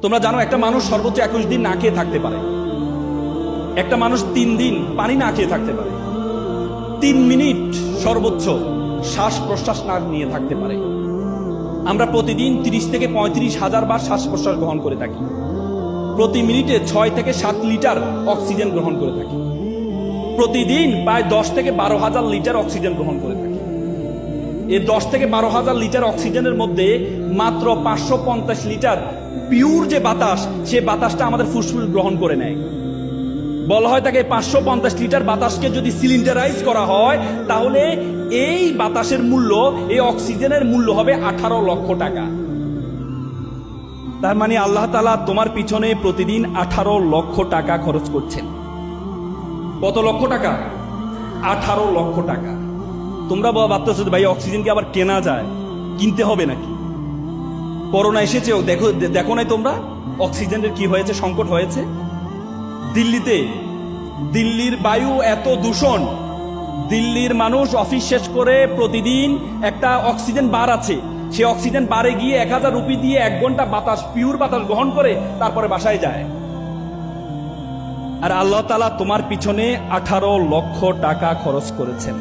তোমরা জানো একটা মানুষ সর্বোচ্চ 21 দিন না খেয়ে থাকতে পারে, একটা মানুষ 3 দিন পানি না খেয়ে থাকতে পারে, 3 মিনিট সর্বোচ্চ শ্বাস প্রশ্বাস না নিয়ে থাকতে পারে। আমরা প্রতিদিন 30 থেকে 35 হাজার বার শ্বাস প্রশ্বাস গ্রহণ করে থাকি, প্রতি মিনিটে 6 থেকে 7 লিটার অক্সিজেন গ্রহণ করে থাকি, প্রতিদিন প্রায় 10 থেকে 12 হাজার লিটার অক্সিজেন গ্রহণ করে থাকি। এই 10 থেকে 12 হাজার লিটার অক্সিজেনের মধ্যে মাত্র 550 লিটার পিওর যে বাতাস, সে বাতাসটা আমাদের ফুসফুস গ্রহণ করে নেয়। বলা হয় তাকে 550 লিটার বাতাসকে যদি সিলিন্ডারাইজ করা হয়, তাহলে এই বাতাসের মূল্য, এই অক্সিজেনের মূল্য হবে 18 লক্ষ টাকা। তার মানে আল্লাহ তাআলা তোমার পিছনে প্রতিদিন 18 লক্ষ টাকা খরচ করছেন। কত লক্ষ টাকা? 18 লক্ষ টাকা। তোমরা ভাবতেছো ভাই অক্সিজেন কি আবার কেনা যায়, কিনতে হবে নাকি? করোনা এসেছেও দেখো নাই তোমরা অক্সিজেনের কি হয়েছে, সংকট হয়েছে দিল্লিতে। দিল্লির বায়ু এত দূষণ, দিল্লির মানুষ অফিস শেষ করে প্রতিদিন একটা অক্সিজেন বার আছে, সে অক্সিজেন বারে গিয়ে 1000 রুপি দিয়ে 1 ঘন্টা বাতাস, পিওর বাতাস গ্রহণ করে তারপরে বাসায় যায়। আর আল্লাহ তাআলা তোমার পিছনে 18 লক্ষ টাকা খরচ করেছেন।